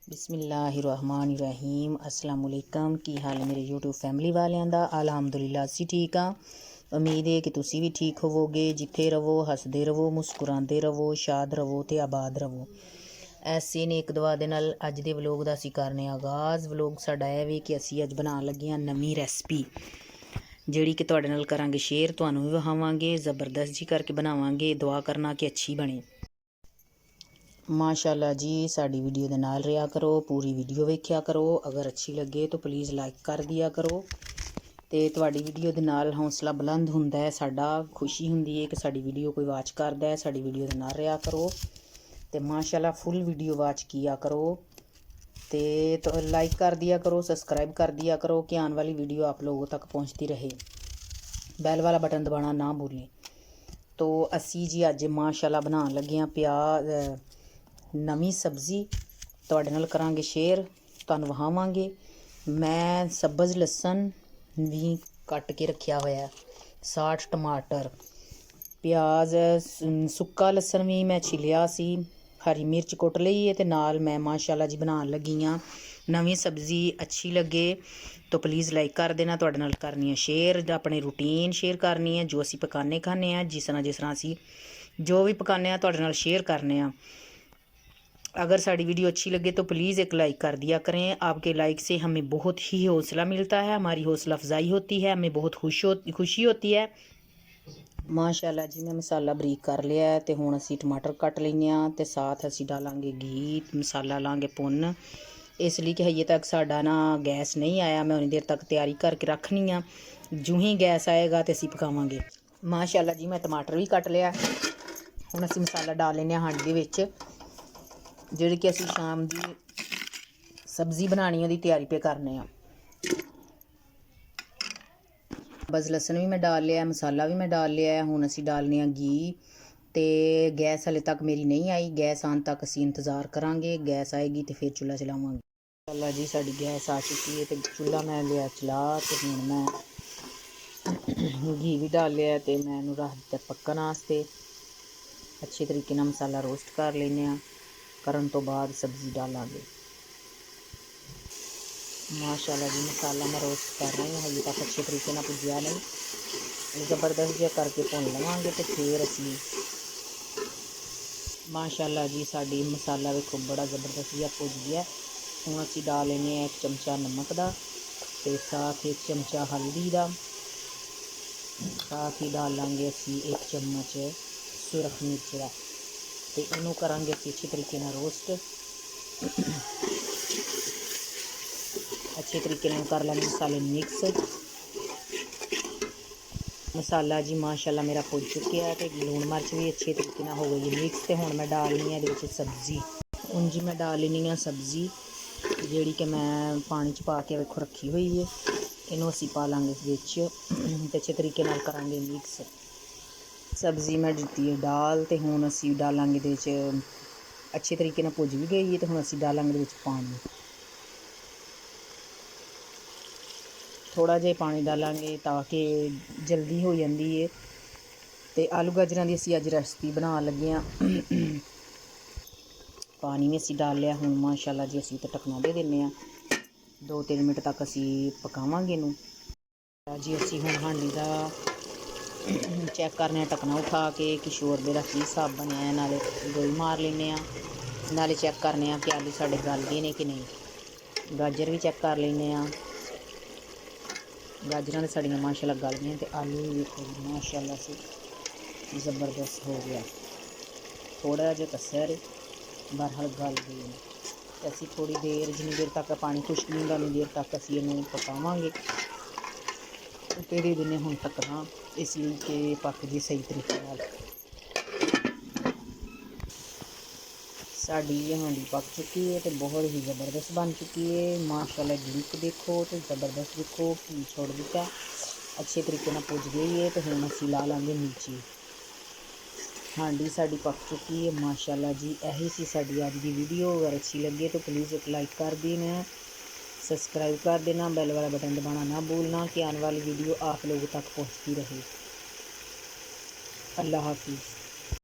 बिस्मिल्लाहिर्रहमानिर्रहीम अस्सलाम वालेकुम। की हाल है मेरे यूट्यूब फैमिली वालियां दा? अलहमदुलिल्लाह असी ठीक हाँ। उम्मीद है कि तुसी भी ठीक होवोगे। जिथे रवो हसदे रवो, मुस्कुराते रवो, शाद रवो ते आबाद रवो। ऐसे ने एक दुआ दे नाल अज दे व्लॉग दा असी करने आगाज़। व्लॉग साडा है वे कि असी अज बनान लगे हाँ नवीं रैसिपी, जिहड़ी कि तुहाडे नाल करांगे शेयर, तुहानूं भी विखावांगे, ज़बरदस्त जी करके बनावांगे। दुआ करना कि अच्छी बने। माशाल्लाह जी, साड़ी वीडियो दे नाल रहा करो, पूरी वीडियो वेख्या करो। अगर अच्छी लगे तो प्लीज़ लाइक कर दिया करो। तो तुहाडी वीडियो दे नाल हौसला बुलंद हुंदा है, साडा खुशी हुंदी है कि साडी वीडियो कोई वाच करदा है। साडी वीडियो दे नाल रहा करो तो माशाल्लाह फुल वीडियो वाच किया करो। तो लाइक कर दिया करो, सब्सक्राइब कर दिया करो कि आने वाली वीडियो आप लोगों तक पहुँचती रहे। बैल वाला बटन दबाना ना भूलें। तो असी जी अज माशाल्लाह बनान लगे हाँ प्याज नवीं सब्ज़ी, तुहाडे नाल करांगे शेयर, तुहानूं विखावांगे। मैं सब्ज़ लसन भी कट के रखिया होया, 60 टमाटर, प्याज, सुक्का लसन भी मैं छिलिया सी, हरी मिर्च कुट लई है। ते नाल मैं माशाल्लाह जी बनान लगी हाँ नवीं सब्ज़ी। अच्छी लगे तो प्लीज़ लाइक कर देना। तुहाडे नाल करनी है शेयर, अपने रूटीन शेयर करनी है, जो असी पकाने खाने हैं, जिस तरह असी जो भी पकाने तुहाडे नाल शेयर करने हैं। अगर साड़ी वीडियो अच्छी लगे तो प्लीज़ एक लाइक कर दिया करें। आपके लाइक से हमें बहुत ही हौसला मिलता है, हमारी हौसला अफजाई होती है, हमें बहुत खुशी होती है। माशाल्लाह जी, मैं मसाला बरीक कर लिया है। तो हुण असी टमाटर कट लेने हैं, तो साथ असी डालांगे घी, मसाला लांगे भुन। इसलिए कि हजे तक साडा ना गैस नहीं आया, मैं उन्नी देर तक तैयारी करके रखनी आ। जूं ही गैस आएगा तो असी पकावांगे। माशाल्लाह जी, मैं टमाटर भी कट लिया। हुण असी मसाला डाल लेने हांडी दे विच, जिहड़ी कि असी शाम की सब्ज़ी बनानी उहदी तैयारी पे करने आ। बस लसन भी मैं डाल लिया, मसाला भी मैं डाल लिया है। हुण असी डालने आ घी। तो गैस हले तक मेरी नहीं आई, गैस आने तक असी इंतज़ार करांगे। गैस आएगी तो फिर चूल्हा चलावांगे। माशाल्लाह जी, साडी गैस आ चुकी है। तो चूल्हा मैं लिया चला, तो हुण मैं घी भी डाल लिया। तो मैं इहनूं रख दित्ता पक्कण वास्ते। अच्छे तरीके नाल मसाला रोस्ट कर लेने आ, करन तो बाद सब्ज़ी डालांगे। माशाल्लाह जी, मसाला मैं रोस्ट कर रही हूँ, हजे तक अच्छे तरीके नाल भुज्जिया नहीं। ज़बरदस्त जिहा करके भुन लवांगे तो फिर असी माशाल्लाह जी, साडी मसाला वेखो बड़ा ज़बरदस्त जिहा भुज गया। हुण असी डाल लेने 1 चमचा नमक का, तो साथ 1 चमचा हल्दी का, साथ ही डालांगे असी 1 चम्मच सुरख मिर्च का। तो इनू करांगे असी अच्छे तरीके नाल रोस्ट। अच्छे तरीके नाल कर लेंगे मसाले मिक्स। मसाला जी माशाल्लाह मेरा भुज चुकिया है। तो लूण मिर्च भी अच्छे तरीके नाल हो गई है मिक्स। तो हुण मैं डालनी है इहदे विच सब्ज़ी। हुण जी मैं डाल लेनी है सब्ज़ी, जिहड़ी कि मैं पानी च पा के वेखो रखी हुई है। इनू असी पा लांगे विच ते अच्छे तरीके नाल करांगे मिक्स। सब्ज़ी मैं दित्ती है डाल। तो हुण असी डालांगे इहदे विच, अच्छे तरीके नाल भुज भी गई है। तो हुण असी डालांगे इहदे विच पानी, थोड़ा जिहा पानी डालांगे ताकि जल्दी हो जाती है। तो आलू गाजरां दी असी अज रेसिपी बनान लगे हाँ। पानी भी असी डाल लिया। हुण माशाल्लाह जी असी तो ढकना दे दिंदे 2-3 मिनट तक असी पकावांगे इनू जी। असी हुण हांडी दा चैक करने ढकना उठा के कि शोरबे दा की हिसाब बनया है। नाले गोई मार लेने, नाले चैक करने कि आलू साडे गल गए ने कि नहीं। गाजर भी चैक कर लेने। गाजरां तो साड़ियां माशाल्लाह गल गई। तो आलू भी देखो माशाल्लाह से ज़बरदस्त हो गया। थोड़ा जिहा कस्या रे, बहरहाल गल गई ने। तो असी थोड़ी देर, जिन्नी देर तक पानी खुश्क नहीं होंदा उन्नी देर तक असी इहनूं पकावांगे। उत्ते दे दिन्ने हुण ढकना, इसलिए कि पक जे सही तरीके नाल। साडी हांडी पक चुकी है, तो बहुत ही ज़बरदस्त बन चुकी है। माशाल्लाह लुक देखो तो ज़बरदस्त देखो, घी छोड़ दिता, अच्छे तरीके नाल भुज गई है। तो हुण असी ला लांगे नीचे। हांडी साडी पक चुकी है माशाल्लाह जी। यही सी साडी अज की वीडियो। अगर अच्छी लगे तो प्लीज़ एक लाइक कर देना, सब्सक्राइब कर देना, बेल वाला बटन दबाना ना भूलना कि आने वाली वीडियो आप लोगों तक पहुँचती रहे। अल्लाह हाफिज़।